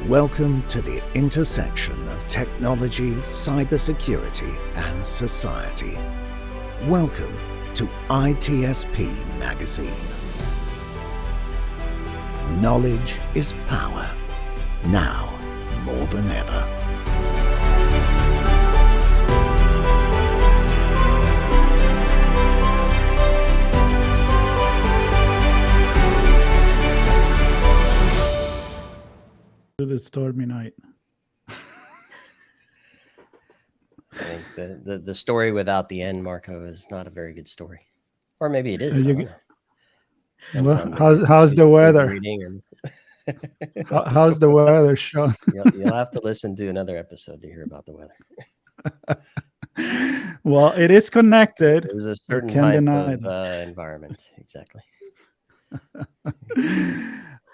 Welcome to the intersection of technology, cybersecurity, and society. Welcome to ITSP Magazine. Knowledge is power, now more than ever. The stormy night. I think the story without the end, Marco, is not a very good story. Or maybe it is. I don't know. Well, how's the weather? How's the weather, Sean? You'll have to listen to another episode to hear about the weather. Well, it is connected. It was a certain type of environment. Exactly.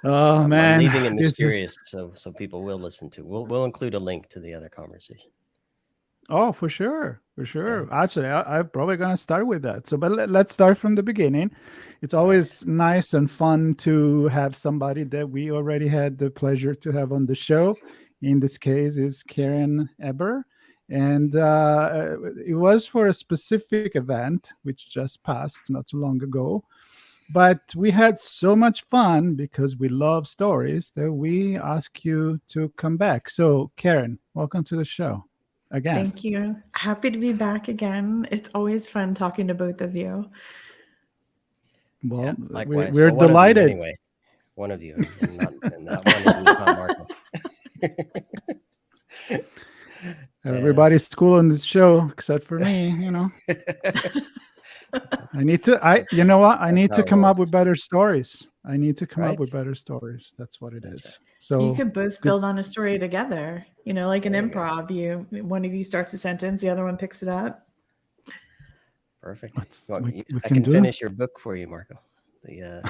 Oh, man. I'm leaving it mysterious so people will listen to. We'll include a link to the other conversation. Oh, for sure. Yeah. Actually, I'm probably going to start with that. So, but let's start from the beginning. It's always nice and fun to have somebody that we already had the pleasure to have on the show. In this case, is Karen Eber. And it was for a specific event, which just passed not too long ago. But we had so much fun because we love stories that we ask you to come back. So, Karen, welcome to the show again. Thank you. Happy to be back again. It's always fun talking to both of you. Well, yeah, we're delighted. Anyway, one of you, and that one is not Marco. Everybody's cool on this show except for me, you know. I need to come up with better stories. That's what it is. Right. So you could both build on a story together, like an improv. One of you starts a sentence, the other one picks it up. Perfect. I can finish your book for you, Marco. I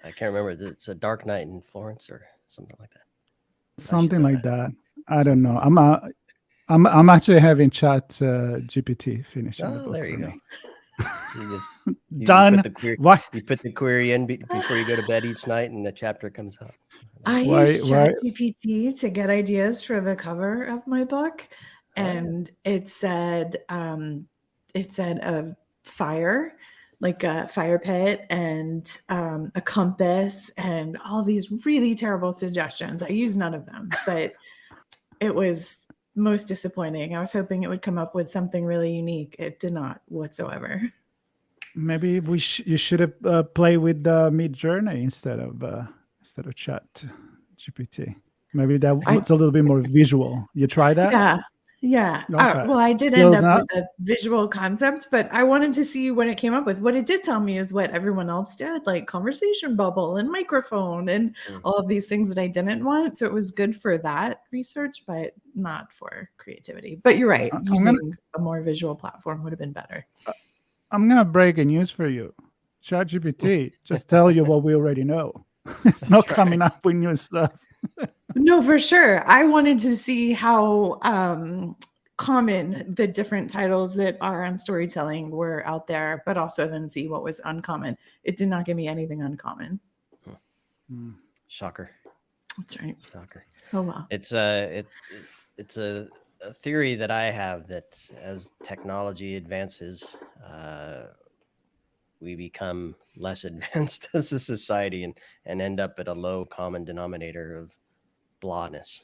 can't remember. It's a Dark Night in Florence or something like that. Something like that. I don't know. I'm actually having Chat GPT finishing the book. There you go. You done. You put the query in before you go to bed each night, and the chapter comes out. I use Chat GPT to get ideas for the cover of my book, and it said a fire, like a fire pit, and a compass, and all these really terrible suggestions. I used none of them, but it was most disappointing. I was hoping it would come up with something really unique. It did not whatsoever. Maybe you should have played with Midjourney instead of Chat GPT. Maybe it's a little bit more visual. You try that? Yeah. Okay. Well, I did end up with a visual concept, but I wanted to see what it came up with. What it did tell me is what everyone else did, like conversation bubble and microphone and all of these things that I didn't want. So it was good for that research, but not for creativity. But you're right. Using a more visual platform would have been better. I'm going to break a news for you. ChatGPT just tell you what we already know. It's not coming up with new stuff. No, for sure. I wanted to see how common the different titles that are on storytelling were out there, but also then see what was uncommon. It did not give me anything uncommon. Shocker. That's right. Shocker. Oh, wow. It's a theory that I have that as technology advances, we become less advanced as a society and end up at a low common denominator of blahness,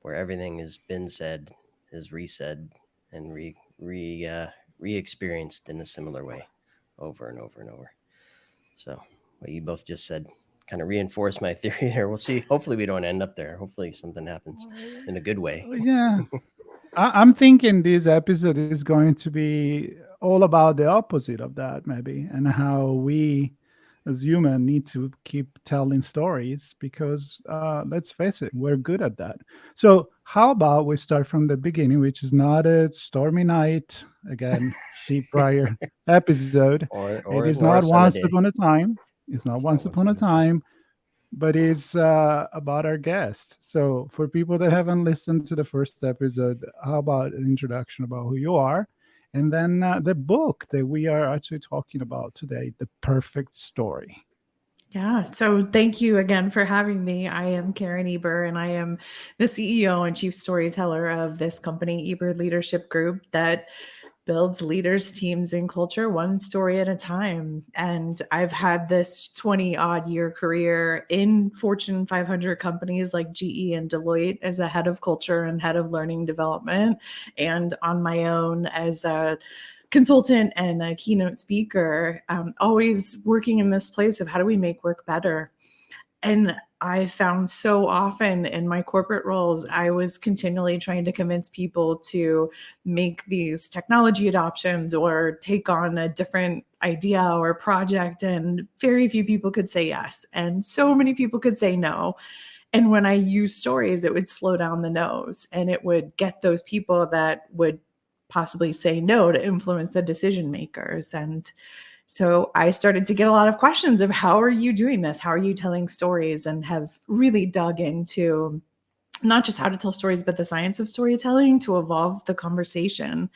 where everything has been said, is resaid, and re-experienced in a similar way over and over and over. So what you both just said kind of reinforced my theory there. We'll see. Hopefully we don't end up there. Hopefully something happens in a good way. Yeah. I'm thinking this episode is going to be all about the opposite of that, maybe, and how we as humans need to keep telling stories because let's face it, we're good at that. So how about we start from the beginning, which is not a stormy night. Again, see prior episode. It is not once upon a time. It's not once upon a time, but it's about our guest. So for people that haven't listened to the first episode, how about an introduction about who you are? And then the book that we are actually talking about today, The Perfect Story. Yeah. So thank you again for having me. I am Karen Eber, and I am the CEO and Chief Storyteller of this company, Eber Leadership Group, that builds leaders, teams, and culture one story at a time. And I've had this 20 odd year career in Fortune 500 companies like GE and Deloitte as a head of culture and head of learning development, and on my own as a consultant and a keynote speaker, always working in this place of how do we make work better. And I found so often in my corporate roles, I was continually trying to convince people to make these technology adoptions or take on a different idea or project. And very few people could say yes. And so many people could say no. And when I use stories, it would slow down the no's, and it would get those people that would possibly say no to influence the decision makers. And so I started to get a lot of questions of how are you doing this? How are you telling stories? And have really dug into not just how to tell stories, but the science of storytelling to evolve the conversation,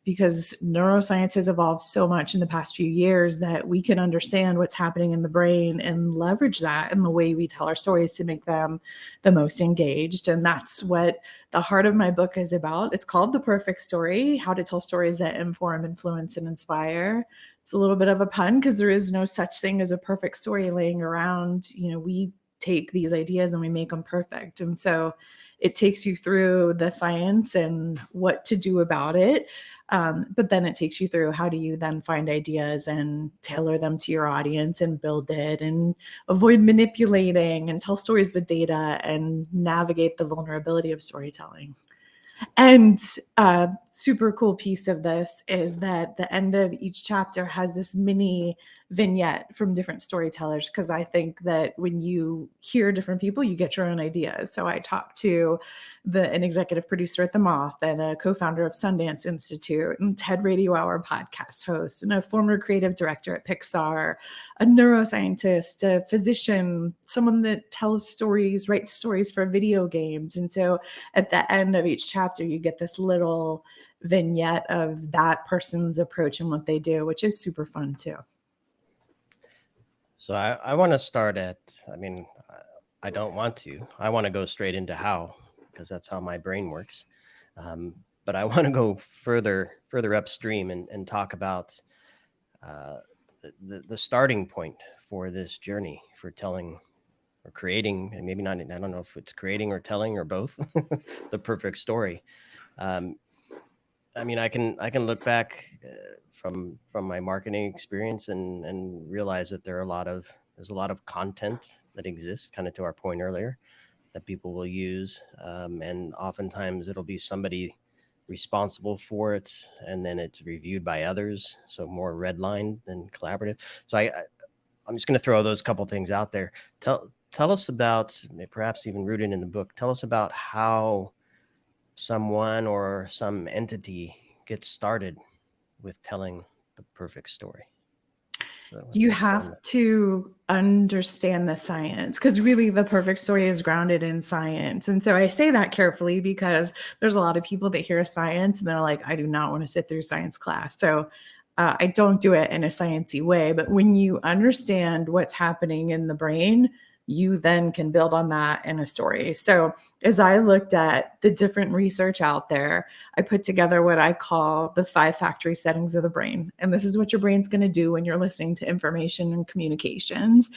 because neuroscience has evolved so much in the past few years that we can understand what's happening in the brain and leverage that in the way we tell our stories to make them the most engaged. And that's what the heart of my book is about. It's called The Perfect Story: How to Tell Stories That Inform, Influence, and Inspire. It's a little bit of a pun because there is no such thing as a perfect story laying around. We take these ideas and we make them perfect. And so it takes you through the science and what to do about it. But then it takes you through how do you then find ideas and tailor them to your audience and build it and avoid manipulating and tell stories with data and navigate the vulnerability of storytelling. And a super cool piece of this is that the end of each chapter has this mini vignette from different storytellers, because I think that when you hear different people, you get your own ideas. So I talked to an executive producer at The Moth and a co-founder of Sundance Institute and TED Radio Hour podcast host and a former creative director at Pixar, a neuroscientist, a physician, someone that tells stories, writes stories for video games. And so at the end of each chapter, you get this little vignette of that person's approach and what they do, which is super fun too. So I want to start at, I don't want to. I want to go straight into how, because that's how my brain works. But I want to go further upstream and talk about the starting point for this journey for telling or creating, and maybe not, I don't know if it's creating or telling or both, the perfect story. I can look back from my marketing experience and realize that there's a lot of content that exists, kind of to our point earlier, that people will use, and oftentimes it'll be somebody responsible for it, and then it's reviewed by others, so more redlined than collaborative. So I'm just going to throw those couple things out there. Tell us about, perhaps even rooted in the book, tell us about how someone or some entity gets started with telling the perfect story. So you have to understand the science, because really the perfect story is grounded in science. And so I say that carefully because there's a lot of people that hear science and they're like, I do not want to sit through science class. So I don't do it in a sciencey way. But when you understand what's happening in the brain, you then can build on that in a story. So as I looked at the different research out there, I put together what I call the 5 factory settings of the brain. And this is what your brain's going to do when you're listening to information and communications,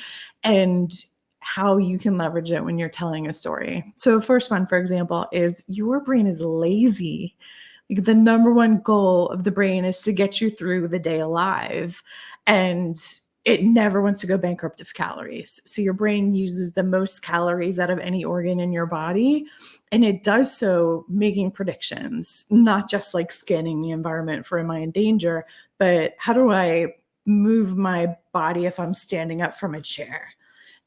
and how you can leverage it when you're telling a story. So first one, for example, is your brain is lazy. Like, the number one goal of the brain is to get you through the day alive. And it never wants to go bankrupt of calories. So your brain uses the most calories out of any organ in your body. And it does so making predictions, not just like scanning the environment for, am I in danger, but how do I move my body if I'm standing up from a chair?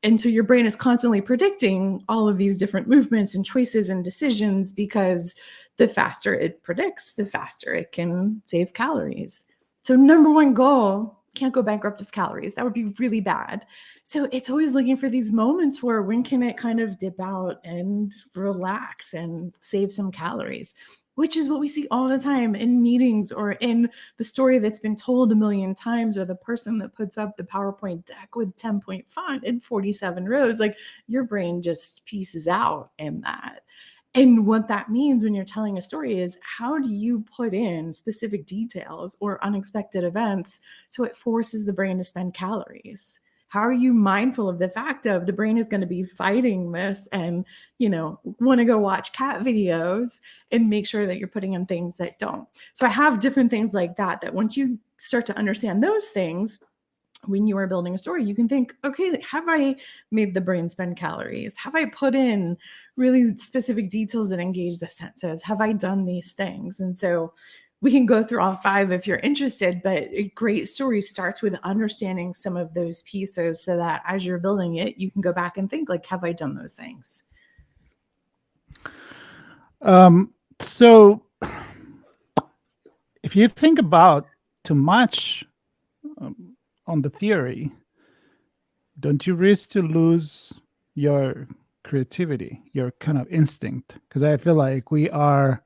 And so your brain is constantly predicting all of these different movements and choices and decisions, because the faster it predicts, the faster it can save calories. So number one goal, can't go bankrupt of calories. That would be really bad. So it's always looking for these moments where when can it kind of dip out and relax and save some calories. which is what we see all the time in meetings or in the story that's been told a million times, or the person that puts up the PowerPoint deck with 10-point font and 47 rows. Like, your brain just pieces out in that. And what that means when you're telling a story is, how do you put in specific details or unexpected events so it forces the brain to spend calories? How are you mindful of the fact of the brain is going to be fighting this and, want to go watch cat videos, and make sure that you're putting in things that don't. So I have different things like that once you start to understand those things, when you are building a story, you can think, okay, have I made the brain spend calories? Have I put in really specific details that engage the senses? Have I done these things? And so we can go through all 5 if you're interested, but a great story starts with understanding some of those pieces so that as you're building it, you can go back and think, like, have I done those things? So if you think about too much on the theory, don't you risk to lose your creativity, your kind of instinct? Because I feel like we are,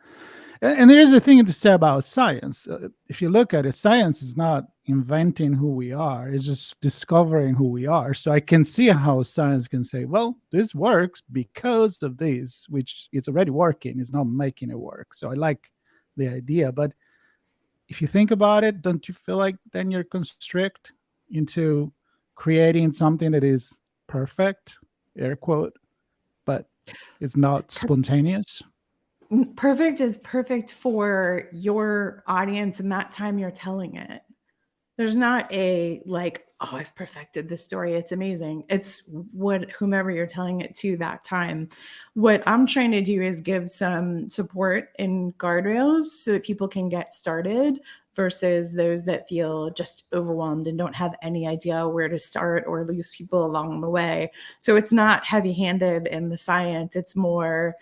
and there is a thing to say about science. If you look at it, science is not inventing who we are, it's just discovering who we are. So I can see how science can say, well, this works because of this, which it's already working, it's not making it work. So I like the idea. But if you think about it, don't you feel like then you're constrict into creating something that is perfect, air quote, but it's not spontaneous? Perfect is perfect for your audience and that time you're telling it. There's not a like, oh, I've perfected this story, it's amazing. It's whomever you're telling it to that time. What I'm trying to do is give some support and guardrails so that people can get started, versus those that feel just overwhelmed and don't have any idea where to start or lose people along the way. So it's not heavy-handed in the science. It's more,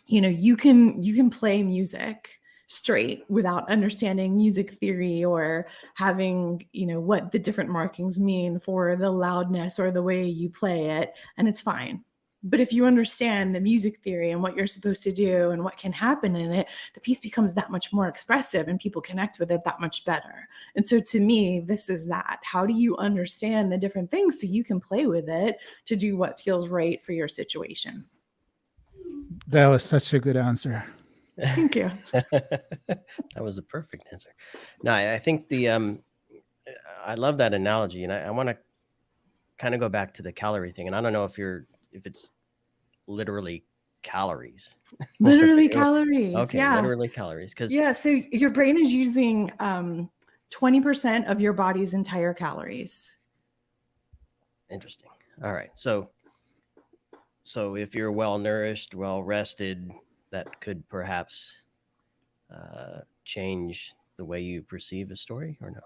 you can play music straight without understanding music theory or having, what the different markings mean for the loudness or the way you play it, and it's fine. But if you understand the music theory and what you're supposed to do and what can happen in it, the piece becomes that much more expressive and people connect with it that much better. And so to me, this is that. How do you understand the different things so you can play with it to do what feels right for your situation? That was such a good answer. Thank you. That was a perfect answer. No, I think I love that analogy, and I want to kind of go back to the calorie thing. And I don't know if it's literally calories. Literally calories. Okay, yeah. Literally calories. So your brain is using 20% of your body's entire calories. Interesting. All right. So if you're well nourished, well rested, that could perhaps change the way you perceive a story, or no?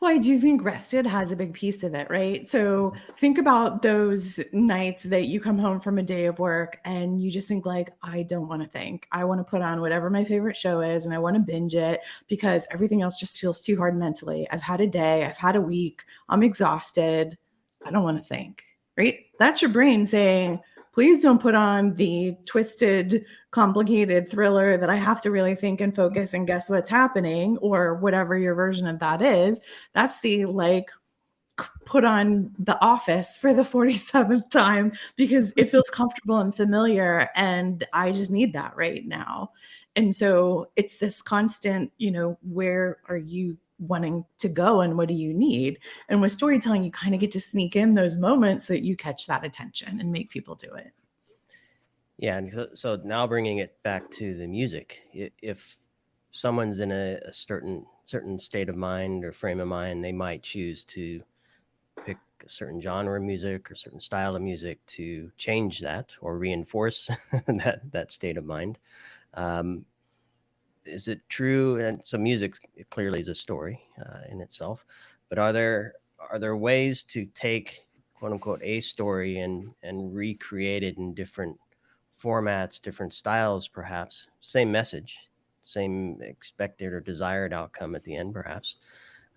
Well, I do think rested has a big piece of it, right? So think about those nights that you come home from a day of work and you just think like, I don't want to think. I want to put on whatever my favorite show is and I want to binge it because everything else just feels too hard mentally. I've had a day, I've had a week, I'm exhausted. I don't want to think, right? That's your brain saying, please don't put on the twisted, complicated thriller that I have to really think and focus and guess what's happening, or whatever your version of that is. That's the put on The Office for the 47th time because it feels comfortable and familiar and I just need that right now. And so it's this constant, where are you wanting to go and what do you need? And with storytelling, you kind of get to sneak in those moments so that you catch that attention and make people do it. Yeah. And so now bringing it back to the music, if someone's in a certain state of mind or frame of mind, they might choose to pick a certain genre of music or certain style of music to change that or reinforce that state of mind. Is it true? And so music clearly is a story in itself, but are there ways to take quote unquote a story and recreate it in different formats, different styles, perhaps same message, same expected or desired outcome at the end, perhaps,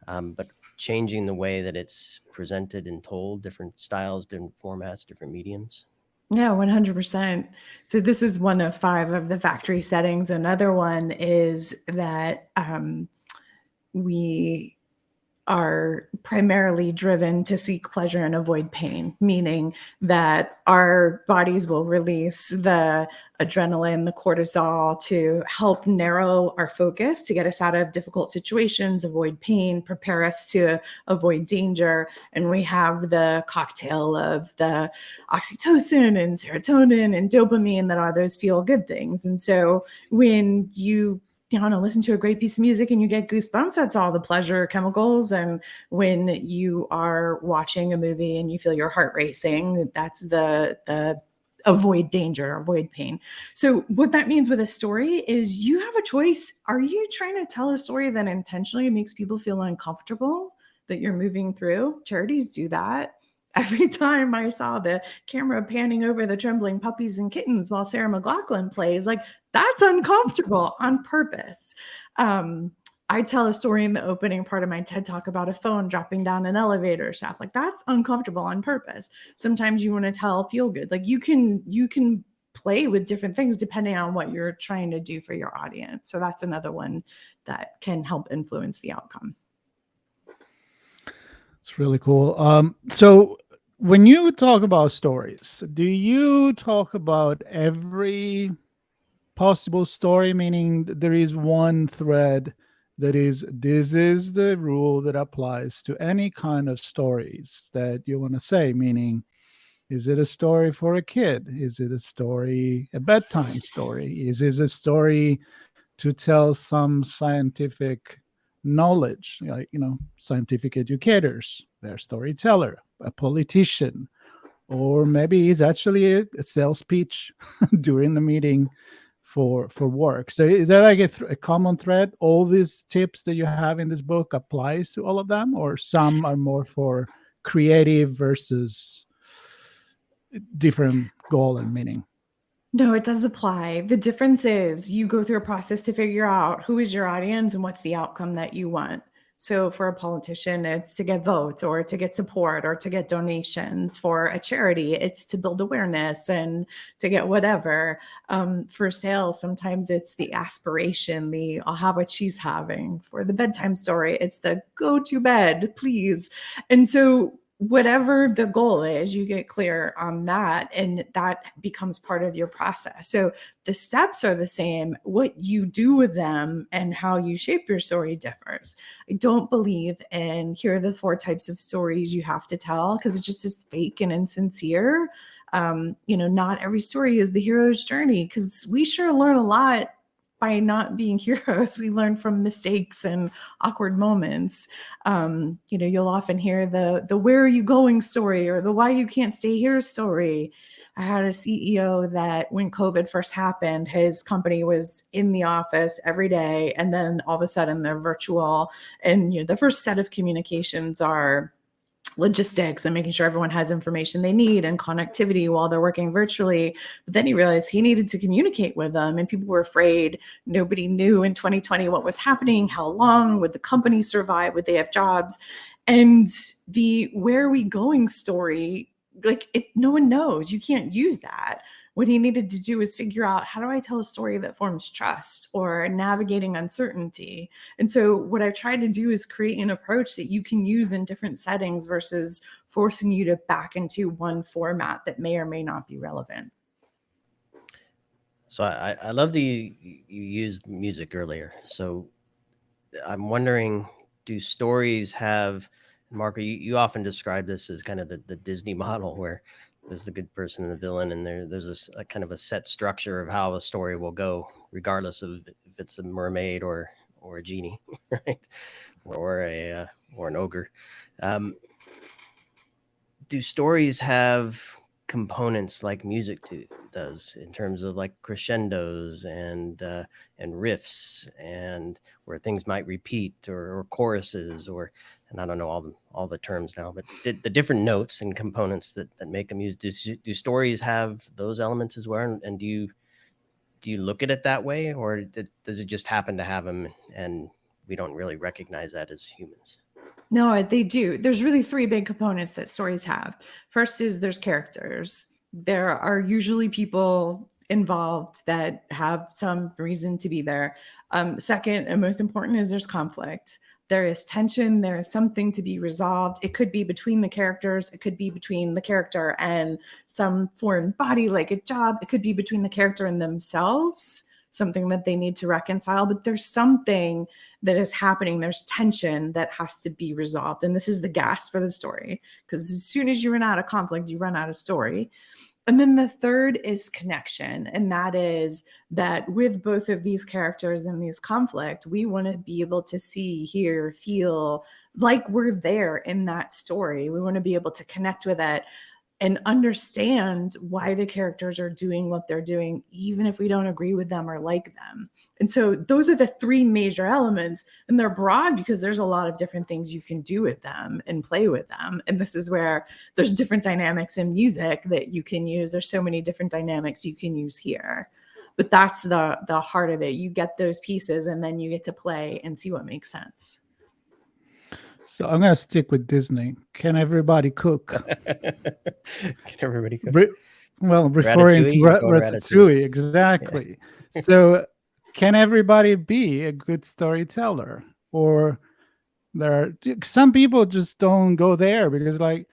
but changing the way that it's presented and told, different styles, different formats, different mediums? Yeah, 100%. So this is one of 5 of the factory settings. Another one is that we are primarily driven to seek pleasure and avoid pain, meaning that our bodies will release the adrenaline, the cortisol to help narrow our focus, to get us out of difficult situations, avoid pain, prepare us to avoid danger. And we have the cocktail of the oxytocin and serotonin and dopamine that are those feel good things. And so when you want to listen to a great piece of music and you get goosebumps, that's all the pleasure chemicals. And when you are watching a movie and you feel your heart racing, that's the avoid danger, avoid pain. So what that means with a story is you have a choice. Are you trying to tell a story that intentionally makes people feel uncomfortable that you're moving through? Charities do that. Every time I saw the camera panning over the trembling puppies and kittens while Sarah McLachlan plays, like, that's uncomfortable on purpose. I tell a story in the opening part of my TED Talk about a phone dropping down an elevator shaft. Like, that's uncomfortable on purpose. Sometimes you want to tell feel good. Like, you can play with different things depending on what you're trying to do for your audience. So that's another one that can help influence the outcome. It's really cool. So when you talk about stories, do you talk about every possible story, meaning there is one thread that is, this is the rule that applies to any kind of stories that you want to say, meaning, is it a story for a kid? Is it a bedtime story? Is it a story to tell some scientific knowledge, like, scientific educators, they're storyteller, a politician, or maybe it's actually a sales pitch during the meeting for work. So is that like a common thread? All these tips that you have in this book applies to all of them, or some are more for creative versus different goal and meaning? No, it does apply. The difference is you go through a process to figure out who is your audience and what's the outcome that you want. So for a politician, it's to get votes or to get support or to get donations. For a charity, it's to build awareness and to get whatever. For sales, sometimes it's the aspiration, the I'll have what she's having. For the bedtime story, it's the go to bed, please. And so whatever the goal is, you get clear on that, and that becomes part of your process. So the steps are the same. What you do with them and how you shape your story differs. I don't believe in here are the 4 types of stories you have to tell, because it just is fake and insincere. Not every story is the hero's journey, because we sure learn a lot by not being heroes. We learn from mistakes and awkward moments. You'll often hear the where are you going story, or the why you can't stay here story. I had a CEO that when COVID first happened, his company was in the office every day, and then all of a sudden they're virtual. And the first set of communications are logistics and making sure everyone has information they need and connectivity while they're working virtually. But then he realized he needed to communicate with them, and people were afraid. Nobody knew in 2020 what was happening, how long would the company survive, would they have jobs? And the where are we going story, no one knows. You can't use that. What he needed to do is figure out, how do I tell a story that forms trust or navigating uncertainty? And so what I've tried to do is create an approach that you can use in different settings versus forcing you to back into one format that may or may not be relevant. So I love that you used music earlier. So I'm wondering, do stories have, Marco, you often describe this as kind of the Disney model, where there's the good person and the villain, and there's a kind of a set structure of how a story will go, regardless of if it's a mermaid or a genie, right? Or an ogre. Do stories have components like music does, in terms of like crescendos and riffs, and where things might repeat, or choruses, and I don't know all the terms now, but the different notes and components that make a music. Do stories have those elements as well? And do you look at it that way, or does it just happen to have them and we don't really recognize that as humans? No, they do. There's really 3 big components that stories have. First is there's characters. there are usually people involved that have some reason to be there. Second, and most important, is there's conflict. There is tension. There is something to be resolved. It could be between the characters. It could be between the character and some foreign body, like a job. It could be between the character and themselves, something that they need to reconcile. But there's something that is happening. There's tension that has to be resolved. And this is the gas for the story, because as soon as you run out of conflict, you run out of story. And then the third is connection. And that is that with both of these characters and these conflict, we want to be able to see, hear, feel like we're there in that story. We want to be able to connect with it and understand why the characters are doing what they're doing, even if we don't agree with them or like them. And so those are the three major elements, and they're broad because there's a lot of different things you can do with them and play with them. And this is where there's different dynamics in music that you can use. There's so many different dynamics you can use here. But that's the heart of it. You get those pieces and then you get to play and see what makes sense. So I'm going to stick with Disney. Can everybody cook? Can everybody cook? Referring to Ratatouille, exactly. Yeah. So can everybody be a good storyteller? Or there are some people just don't go there because, like,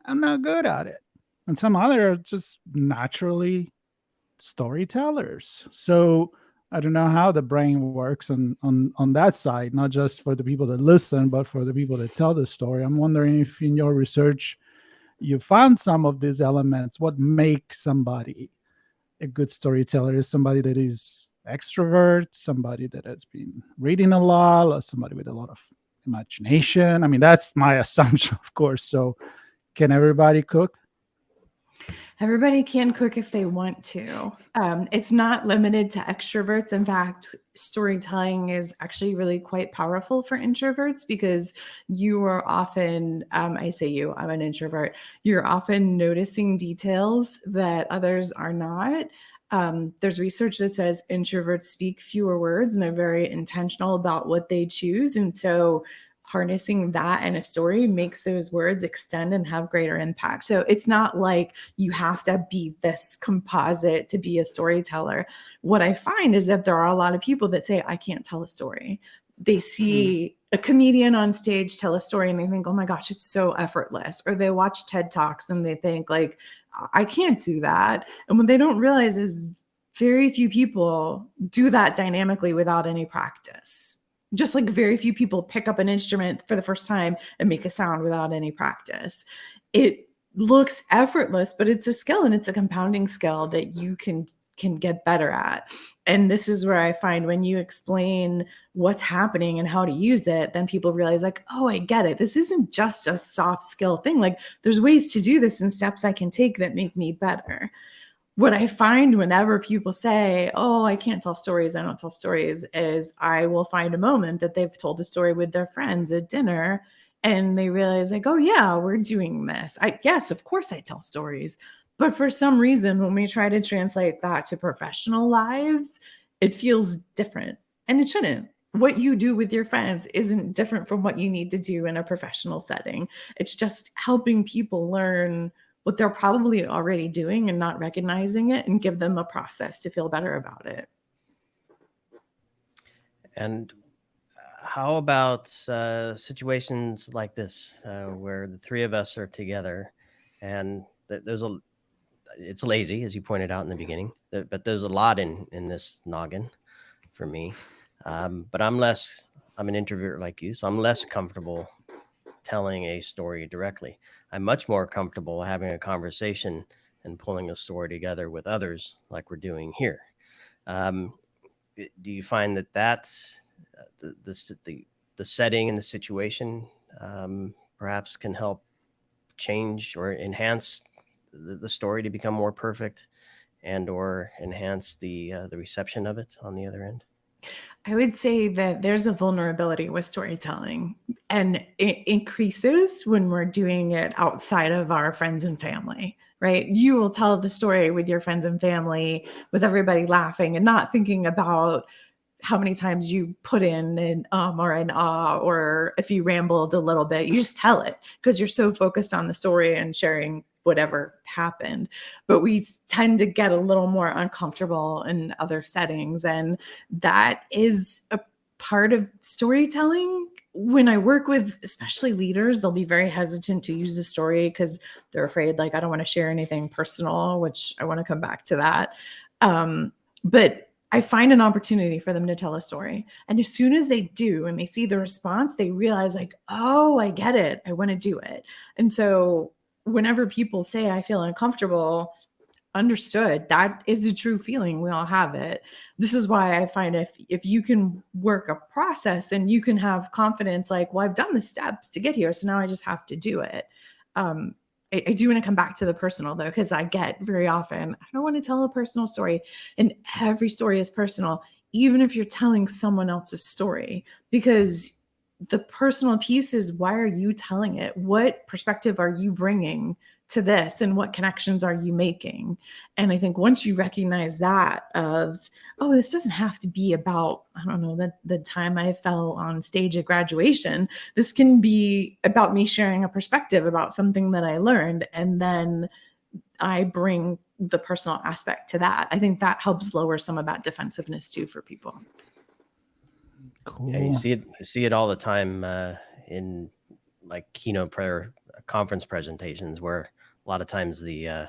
I'm not good at it. And some other are just naturally storytellers. So I don't know how the brain works on that side, not just for the people that listen, but for the people that tell the story. I'm wondering if in your research you found some of these elements. What makes somebody a good storyteller? Is somebody that is extrovert, somebody that has been reading a lot, or somebody with a lot of imagination? I mean, that's my assumption, of course. So can everybody cook? Everybody can cook if they want to. It's not limited to extroverts. In fact, storytelling is actually really quite powerful for introverts because you are often, I say you, I'm an introvert, you're often noticing details that others are not. There's research that says introverts speak fewer words and they're very intentional about what they choose. And so harnessing that in a story makes those words extend and have greater impact. So it's not like you have to be this composite to be a storyteller. What I find is that there are a lot of people that say, I can't tell a story. They see a comedian on stage tell a story and they think, oh my gosh, it's so effortless. Or they watch TED Talks and they think, like, I can't do that. And what they don't realize is very few people do that dynamically without any practice. Just like very few people pick up an instrument for the first time and make a sound without any practice. It looks effortless, but it's a skill, and it's a compounding skill that you can get better at. And this is where I find when you explain what's happening and how to use it, then people realize, like, oh, I get it. This isn't just a soft skill thing. Like, there's ways to do this and steps I can take that make me better. What I find whenever people say, oh, I can't tell stories, I don't tell stories, is I will find a moment that they've told a story with their friends at dinner and they realize, like, oh yeah, we're doing this. Yes, of course I tell stories. But for some reason, when we try to translate that to professional lives, it feels different, and it shouldn't. What you do with your friends isn't different from what you need to do in a professional setting. It's just helping people learn what they're probably already doing and not recognizing it, and give them a process to feel better about it. And how about situations like this, where the three of us are together and it's lazy, as you pointed out in the beginning, but there's a lot in this noggin for me. But I'm an introvert like you, so I'm less comfortable telling a story directly. I'm much more comfortable having a conversation and pulling a story together with others like we're doing here. Do you find that that's the setting and the situation perhaps can help change or enhance the story to become more perfect and or enhance the reception of it on the other end? I would say that there's a vulnerability with storytelling, and it increases when we're doing it outside of our friends and family, right? You will tell the story with your friends and family, with everybody laughing and not thinking about how many times you put in an or an ah, or if you rambled a little bit. You just tell it because you're so focused on the story and sharing whatever happened. But we tend to get a little more uncomfortable in other settings. And that is a part of storytelling. When I work with especially leaders, they'll be very hesitant to use the story because they're afraid, like, I don't want to share anything personal, which I want to come back to that. But I find an opportunity for them to tell a story. And as soon as they do, and they see the response, they realize, like, oh, I get it. I want to do it. And so whenever people say, I feel uncomfortable, understood, that is a true feeling. We all have it. This is why I find if you can work a process, then you can have confidence, like, well, I've done the steps to get here, so now I just have to do it. I do want to come back to the personal, though, because I get very often, I don't want to tell a personal story. And every story is personal, even if you're telling someone else's story, because the personal piece is, why are you telling it? What perspective are you bringing to this, and what connections are you making? And I think once you recognize that of, oh, this doesn't have to be about, I don't know, the time I fell on stage at graduation. This can be about me sharing a perspective about something that I learned, and then I bring the personal aspect to that. I think that helps lower some of that defensiveness too for people. Cool. Yeah, you see it all the time in like keynote prayer conference presentations, where a lot of times the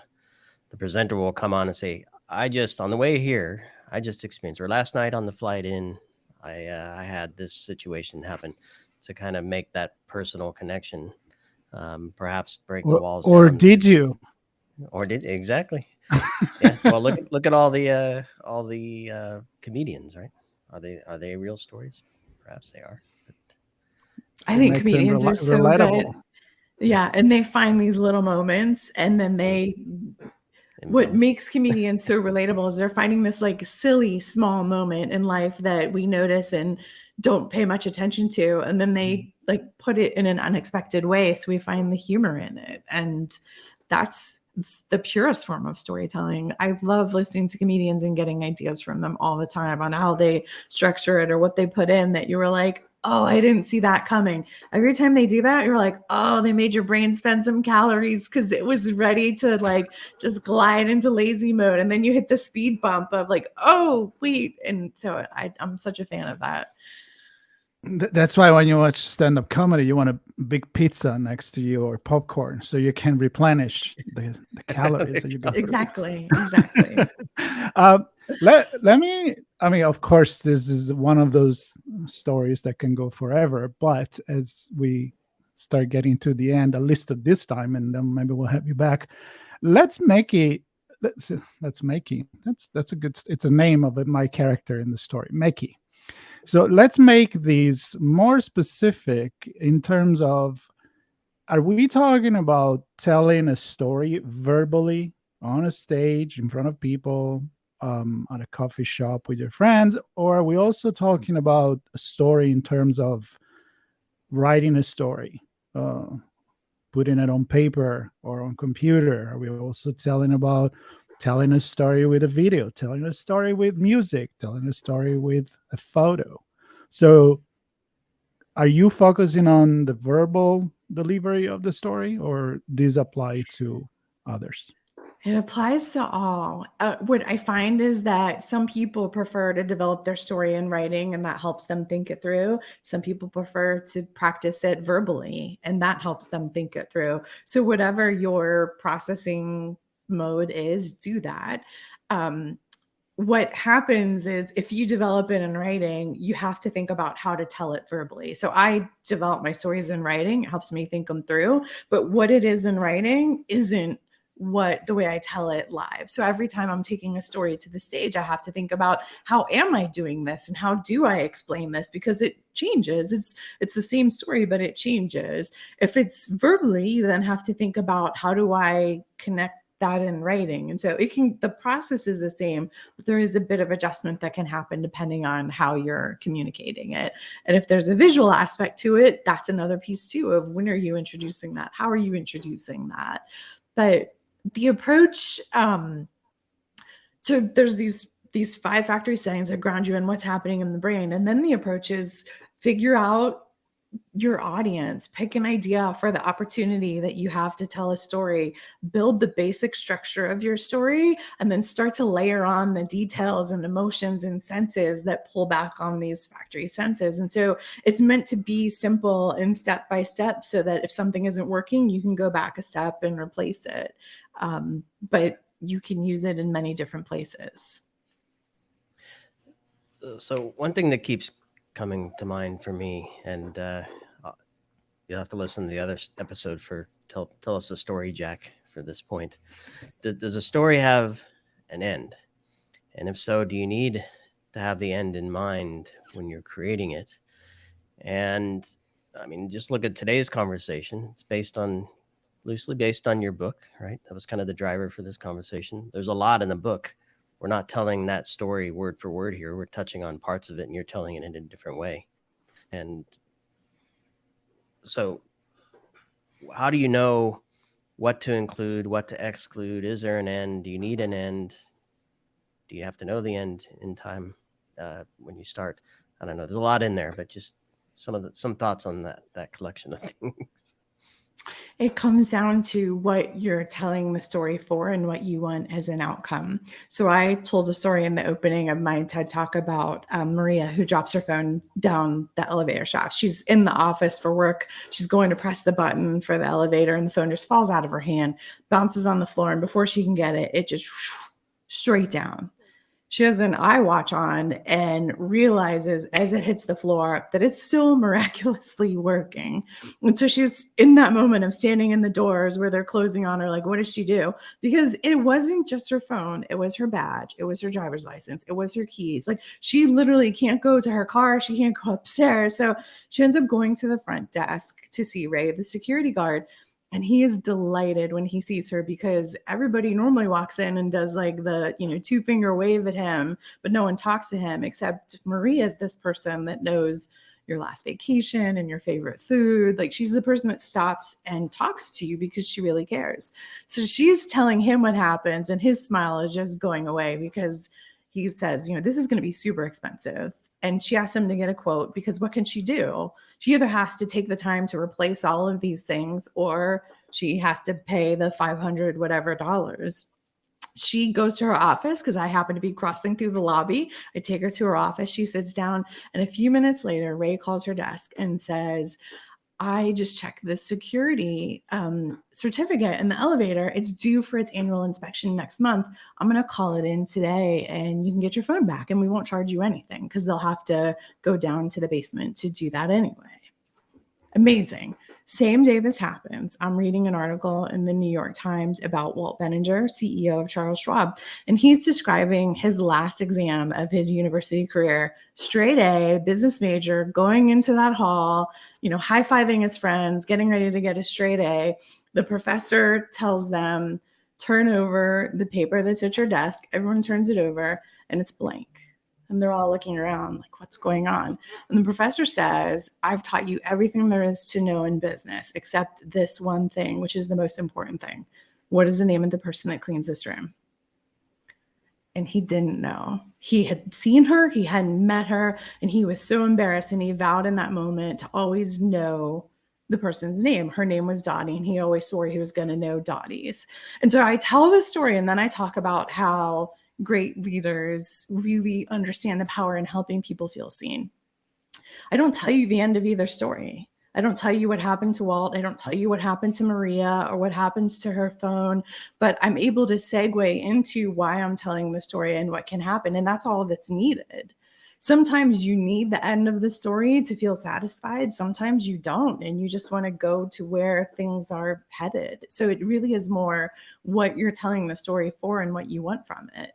presenter will come on and say, on the way here, I just experienced, or last night on the flight in, I had this situation happen, to kind of make that personal connection, perhaps break the walls or down. Did you? Or did exactly? Yeah. Well, look at all the comedians, right? Are they real stories? Perhaps they are. But I think comedians are so relatable. good. Yeah, and they find these little moments, and then what makes comedians so relatable is they're finding this, like, silly small moment in life that we notice and don't pay much attention to, and then they like put it in an unexpected way, so we find the humor in it. And that's the purest form of storytelling. I love listening to comedians and getting ideas from them all the time on how they structure it or what they put in that you were like, oh, I didn't see that coming. Every time they do that, you're like, oh, they made your brain spend some calories because it was ready to, like, just glide into lazy mode. And then you hit the speed bump of, like, oh, wait. And so I'm such a fan of that. That's why when you watch stand-up comedy, you want a big pizza next to you or popcorn, so you can replenish the calories that you go through. Exactly. Let me, I mean, of course, this is one of those stories that can go forever, but as we start getting to the end, at least at this time, and then maybe we'll have you back, let's make it. That's a good, it's a name of my character in the story, Meki. So let's make these more specific in terms of, are we talking about telling a story verbally on a stage in front of people, at a coffee shop with your friends, or are we also talking about a story in terms of writing a story, putting it on paper or on computer? Are we also telling a story with a video, telling a story with music, telling a story with a photo? So are you focusing on the verbal delivery of the story, or these apply to others? It applies to all. What I find is that some people prefer to develop their story in writing, and that helps them think it through. Some people prefer to practice it verbally, and that helps them think it through. So whatever your processing mode is, do that. What happens is if you develop it in writing, you have to think about how to tell it verbally. So I develop my stories in writing. It helps me think them through. But what it is in writing isn't the way I tell it live. So every time I'm taking a story to the stage, I have to think about, how am I doing this and how do I explain this? Because it changes. It's the same story, but it changes. If it's verbally, you then have to think about, how do I connect that in writing? And so the process is the same, but there is a bit of adjustment that can happen depending on how you're communicating it. And if there's a visual aspect to it, that's another piece too, of when are you introducing that? How are you introducing that? But the approach, so there's these 5 factory settings that ground you in what's happening in the brain. And then the approach is figure out your audience, pick an idea for the opportunity that you have to tell a story, build the basic structure of your story, and then start to layer on the details and emotions and senses that pull back on these factory senses. And so it's meant to be simple and step by step, so that if something isn't working, you can go back a step and replace it. But you can use it in many different places. So one thing that keeps coming to mind for me, and you'll have to listen to the other episode for tell us a story, Jack, for this point. Does a story have an end? And if so, do you need to have the end in mind when you're creating it? And I mean, just look at today's conversation. It's loosely based on your book, right? That was kind of the driver for this conversation. There's a lot in the book. We're not telling that story word for word here. We're touching on parts of it, and you're telling it in a different way. And so how do you know what to include, what to exclude? Is there an end? Do you need an end? Do you have to know the end in time when you start? I don't know. There's a lot in there, but just some thoughts on that collection of things. It comes down to what you're telling the story for and what you want as an outcome. So I told a story in the opening of my TED Talk about Maria, who drops her phone down the elevator shaft. She's in the office for work. She's going to press the button for the elevator, and the phone just falls out of her hand, bounces on the floor, and before she can get it, it just straight down. She has an iWatch on and realizes as it hits the floor that it's still miraculously working. And so she's in that moment of standing in the doors where they're closing on her, like, what does she do? Because it wasn't just her phone. It was her badge. It was her driver's license. It was her keys. Like, she literally can't go to her car. She can't go upstairs. So she ends up going to the front desk to see Ray, the security guard. And he is delighted when he sees her, because everybody normally walks in and does like the, 2-finger wave at him, but no one talks to him, except Maria is this person that knows your last vacation and your favorite food. Like, she's the person that stops and talks to you because she really cares. So she's telling him what happens, and his smile is just going away because he says, this is going to be super expensive. And she asks him to get a quote, because what can she do? She either has to take the time to replace all of these things, or she has to pay the $500 whatever dollars. She goes to her office, because I happen to be crossing through the lobby. I take her to her office. She sits down, and a few minutes later, Ray calls her desk and says, I just checked the security certificate in the elevator. It's due for its annual inspection next month. I'm going to call it in today, and you can get your phone back, and we won't charge you anything, because they'll have to go down to the basement to do that anyway. Amazing. Same day this happens, I'm reading an article in the New York Times about Walt Benninger, CEO of Charles Schwab, and he's describing his last exam of his university career. Straight A, business major, going into that hall, high-fiving his friends, getting ready to get a straight A. The professor tells them, turn over the paper that's at your desk. Everyone turns it over, and it's blank. And they're all looking around like, what's going on? And the professor says, I've taught you everything there is to know in business, except this one thing, which is the most important thing. What is the name of the person that cleans this room? And he didn't know. He had seen her, he hadn't met her, and he was so embarrassed. And he vowed in that moment to always know the person's name. Her name was Dottie, and he always swore he was going to know Dottie's. And so I tell this story, and then I talk about how great leaders really understand the power in helping people feel seen. I don't tell you the end of either story. I don't tell you what happened to Walt. I don't tell you what happened to Maria or what happens to her phone, but I'm able to segue into why I'm telling the story and what can happen. And that's all that's needed. Sometimes you need the end of the story to feel satisfied. Sometimes you don't, and you just want to go to where things are headed. So it really is more what you're telling the story for and what you want from it.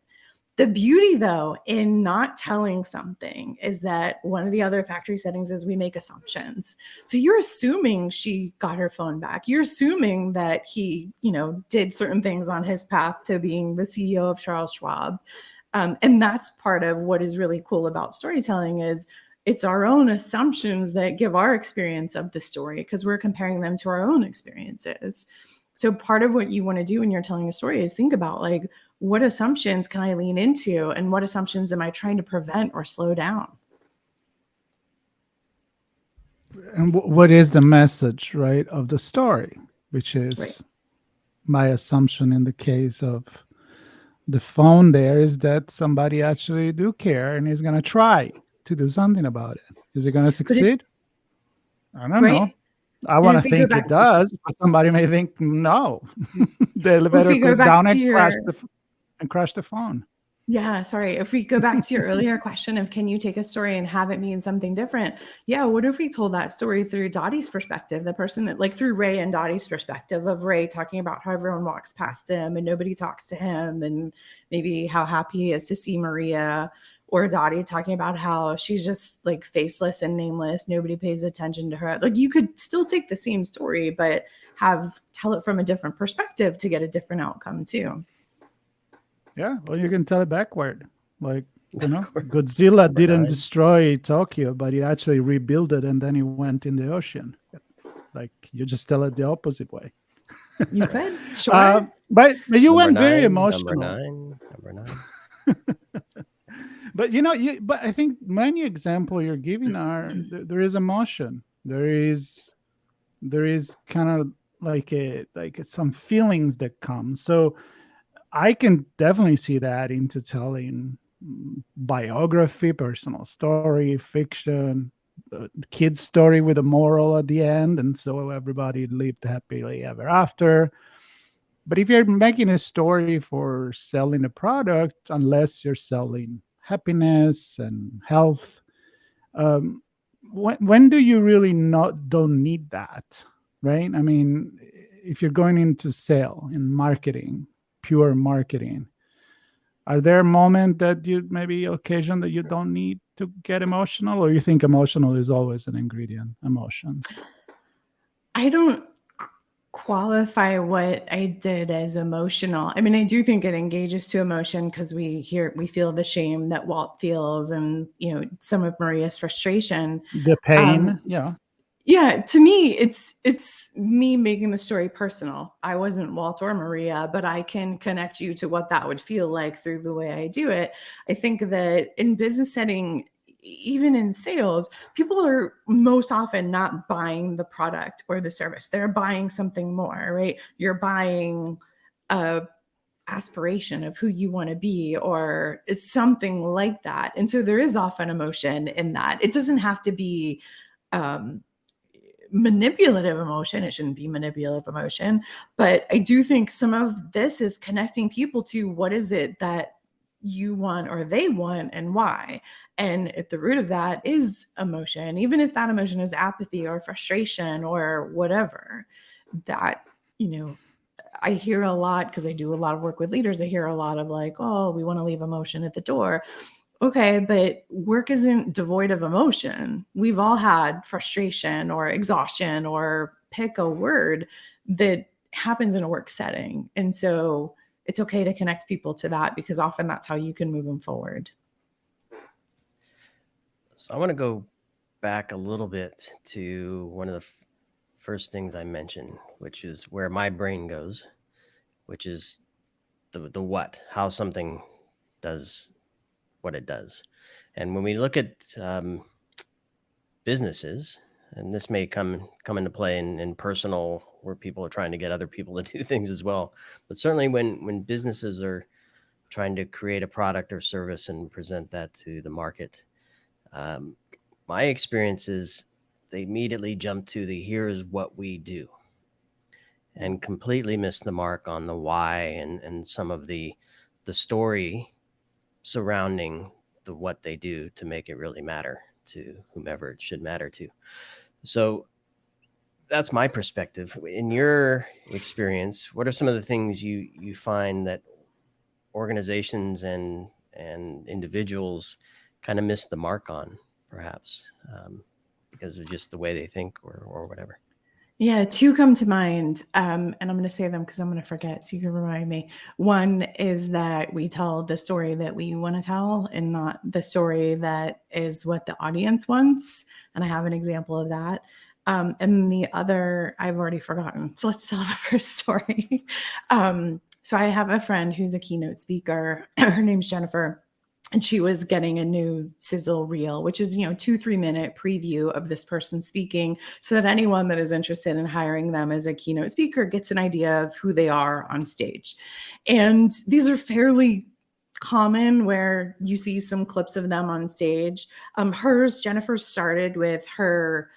The beauty, though, in not telling something is that one of the other factory settings is we make assumptions. So you're assuming she got her phone back. You're assuming that he, did certain things on his path to being the CEO of Charles Schwab. And that's part of what is really cool about storytelling is it's our own assumptions that give our experience of the story, because we're comparing them to our own experiences. So part of what you want to do when you're telling a story is think about, like, what assumptions can I lean into, and what assumptions am I trying to prevent or slow down? and what is the message, right, of the story, which is Right. my assumption in the case of the phone there is that somebody actually do care and is going to try to do something about it. Is it going to But it, succeed? I don't know. right. I And want if to we go think back, it does, but somebody may think no. The well, if elevator we go goes back down to and your, crash the phone. yeah, sorry. If we go back to your earlier question of can you take a story and have it mean something different? Yeah, what if we told that story through Dottie's perspective, the person that, like, through Ray and Dottie's perspective of Ray talking about how everyone walks past him and nobody talks to him, and maybe how happy he is to see Maria, or Dottie talking about how she's just like faceless and nameless, nobody pays attention to her. Like, you could still take the same story, but tell it from a different perspective to get a different outcome too. Yeah, well, you can tell it backward. Like, Godzilla didn't destroy Tokyo, but he actually rebuilt it and then he went in the ocean. Like, you just tell it the opposite way. You could, sure. But you Number went very 9, emotional. Number 9. But but I think many examples you're giving are there is emotion. There is kind of like some feelings that come. So I can definitely see that into telling biography, personal story, fiction, kid's story with a moral at the end, and so everybody lived happily ever after. But if you're making a story for selling a product, unless you're selling happiness and health, when do you really don't need that, right? I mean, if you're going into sale in marketing, pure marketing, are there moments that occasion that you don't need to get emotional, or you think emotional is always an ingredient? Emotions. I don't qualify what I did as emotional. I mean, I do think it engages to emotion because we feel the shame that Walt feels, and some of Maria's frustration, the pain. Yeah, to me, it's me making the story personal. I wasn't Walt or Maria, but I can connect you to what that would feel like through the way I do it. I think that in business setting, even in sales, people are most often not buying the product or the service. They're buying something more, right? You're buying a aspiration of who you want to be, or something like that. And so there is often emotion in that. It doesn't have to be manipulative emotion. It shouldn't be manipulative emotion, but I do think some of this is connecting people to what is it that you want or they want and why. And at the root of that is emotion, even if that emotion is apathy or frustration or whatever. That, I hear a lot, because I do a lot of work with leaders, I hear a lot of like, oh, we want to leave emotion at the door. Okay, but work isn't devoid of emotion. We've all had frustration or exhaustion, or pick a word, that happens in a work setting. And so it's okay to connect people to that, because often that's how you can move them forward. So I want to go back a little bit to one of the first things I mentioned, which is where my brain goes, which is the what, how something does what it does. And when we look at businesses, and this may come into play in personal, where people are trying to get other people to do things as well, but certainly when businesses are trying to create a product or service and present that to the market, my experience is they immediately jump to here's what we do, and completely miss the mark on the why and some of the story surrounding what they do to make it really matter to whomever it should matter to. So that's my perspective. In your experience, what are some of the things you find that organizations and individuals kind of miss the mark on, perhaps because of just the way they think or whatever? Yeah, two come to mind, and I'm going to say them because I'm going to forget, so you can remind me. One is that we tell the story that we want to tell, and not the story that is what the audience wants. And I have an example of that. And the other, I've already forgotten. So let's tell the first story. So I have a friend who's a keynote speaker. Her name's Jennifer. and she was getting a new sizzle reel, which is, 2-3 minute preview of this person speaking, so that anyone that is interested in hiring them as a keynote speaker gets an idea of who they are on stage. And these are fairly common, where you see some clips of them on stage. Jennifer started with her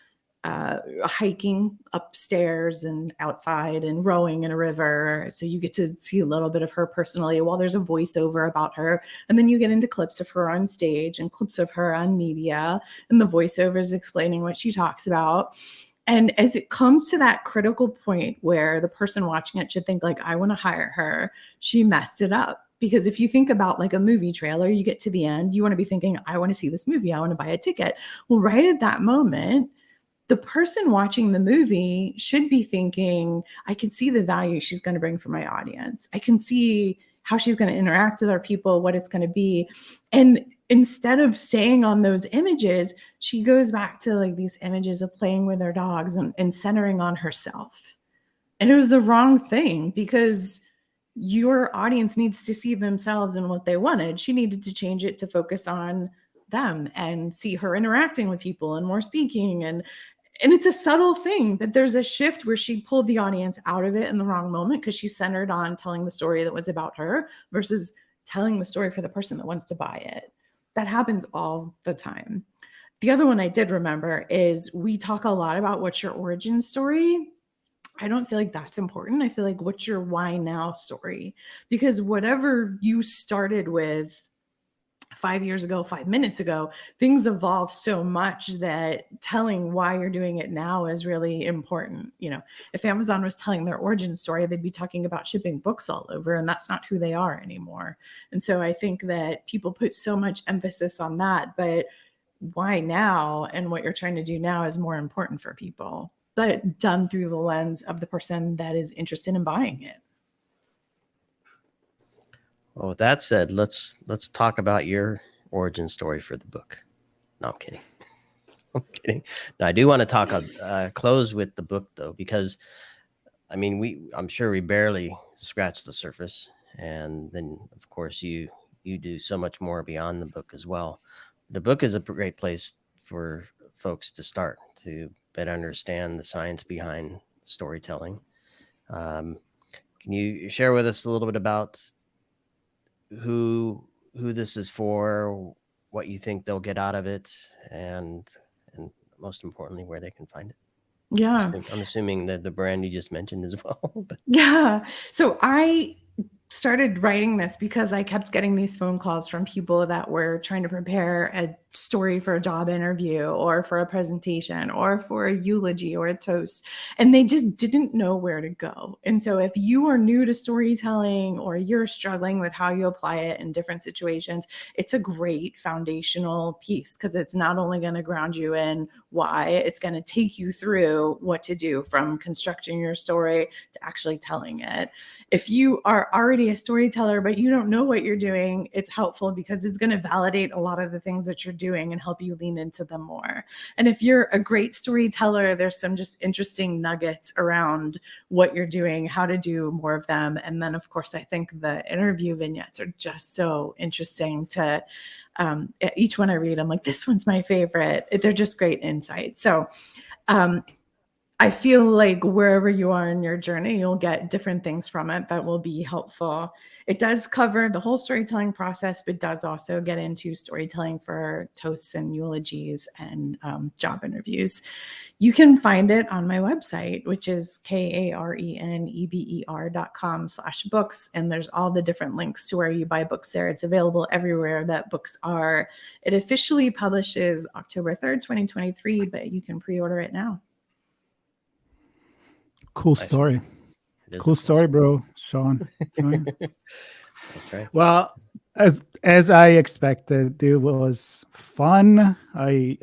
hiking upstairs and outside and rowing in a river. So you get to see a little bit of her personally while there's a voiceover about her. And then you get into clips of her on stage and clips of her on media, and the voiceover is explaining what she talks about. And as it comes to that critical point where the person watching it should think like, I want to hire her, she messed it up. Because if you think about like a movie trailer, you get to the end, you want to be thinking, I want to see this movie, I want to buy a ticket. Well, right at that moment, the person watching the movie should be thinking, I can see the value she's going to bring for my audience. I can see how she's going to interact with our people, what it's going to be. And instead of staying on those images, she goes back to like these images of playing with her dogs and centering on herself. And it was the wrong thing, because your audience needs to see themselves and what they wanted. She needed to change it to focus on them and see her interacting with people and more speaking. And it's a subtle thing that there's a shift where she pulled the audience out of it in the wrong moment, because she's centered on telling the story that was about her versus telling the story for the person that wants to buy it. That happens all the time. The other one I did remember is, we talk a lot about what's your origin story. I don't feel like that's important. I feel like, what's your why now story? Because whatever you started with 5 years ago, 5 minutes ago, things evolve so much that telling why you're doing it now is really important. If Amazon was telling their origin story, they'd be talking about shipping books all over, and that's not who they are anymore. And so I think that people put so much emphasis on that, but why now and what you're trying to do now is more important for people, but done through the lens of the person that is interested in buying it. Well, with that said, let's talk about your origin story for the book. No, I'm kidding. I'm kidding. No, I do want to talk close with the book though, because I mean, I'm sure we barely scratched the surface, and then of course you do so much more beyond the book as well. The book is a great place for folks to start to better understand the science behind storytelling. Can you share with us a little bit about who this is for, what you think they'll get out of it, and most importantly, where they can find it? Yeah. I'm assuming that the brand you just mentioned as well. But. Yeah. So I started writing this because I kept getting these phone calls from people that were trying to prepare a story for a job interview or for a presentation or for a eulogy or a toast, and they just didn't know where to go. And so if you are new to storytelling or you're struggling with how you apply it in different situations, it's a great foundational piece, because it's not only going to ground you in why, it's going to take you through what to do from constructing your story to actually telling it. If you are already a storyteller but you don't know what you're doing, it's helpful because it's going to validate a lot of the things that you're doing and help you lean into them more. And if you're a great storyteller, there's some just interesting nuggets around what you're doing, how to do more of them. And then of course, I think the interview vignettes are just so interesting to each one I read, I'm like, this one's my favorite. They're just great insights. So I feel like wherever you are in your journey, you'll get different things from it that will be helpful. It does cover the whole storytelling process, but does also get into storytelling for toasts and eulogies and job interviews. You can find it on my website, which is kareneber.com/books. And there's all the different links to where you buy books there. It's available everywhere that books are. It officially publishes October 3rd, 2023, but you can pre-order it now. Cool story. Cool story, bro, Sean. That's right. Well, as I expected, it was fun. I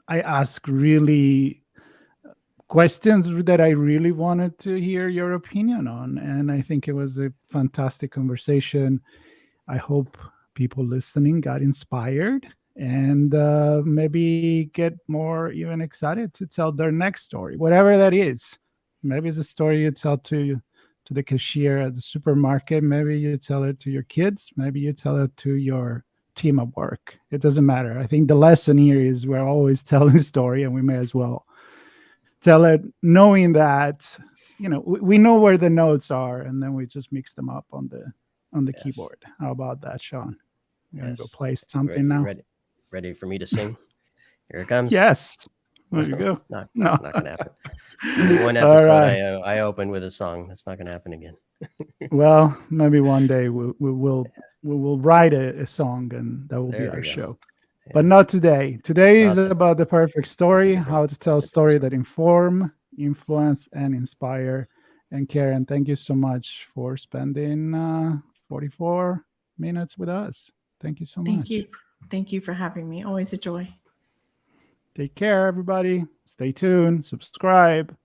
asked really questions that I really wanted to hear your opinion on, and I think it was a fantastic conversation. I hope people listening got inspired and maybe get more even excited to tell their next story, whatever that is. Maybe it's a story you tell to to the cashier at the supermarket. Maybe you tell it to your kids. Maybe you tell it to your team at work. It doesn't matter. I think the lesson here is we're always telling a story, and we may as well tell it knowing that, we know where the notes are, and then we just mix them up on the Yes. keyboard. How about that, Sean? You're going to go Yes. play something now? Ready for me to sing? Here it comes. Yes. There you go. Not No. going to happen. In one All episode, right. I opened with a song. That's not going to happen again. Well, maybe one day we will write a song, and that will be There our we go. show. Yeah. But not today. Today is Not today. about the perfect story, That's a how to tell a different story story. that inform, influence, and inspire. And Karen, thank you so much for spending 44 minutes with us. Thank you so much. Thank you. Thank you for having me. Always a joy. Take care, everybody. Stay tuned. Subscribe.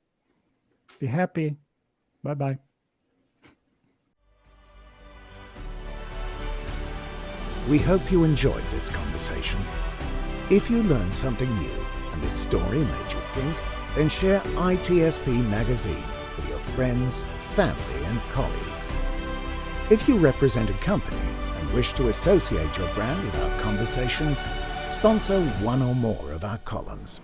Be happy. Bye-bye. We hope you enjoyed this conversation. If you learned something new and this story made you think, then share ITSPmagazine with your friends, family, and colleagues. If you represent a company and wish to associate your brand with our conversations, sponsor one or more of our columns.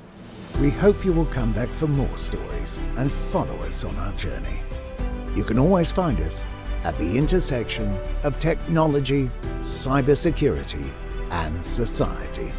We hope you will come back for more stories and follow us on our journey. You can always find us at the intersection of technology, cybersecurity, and society.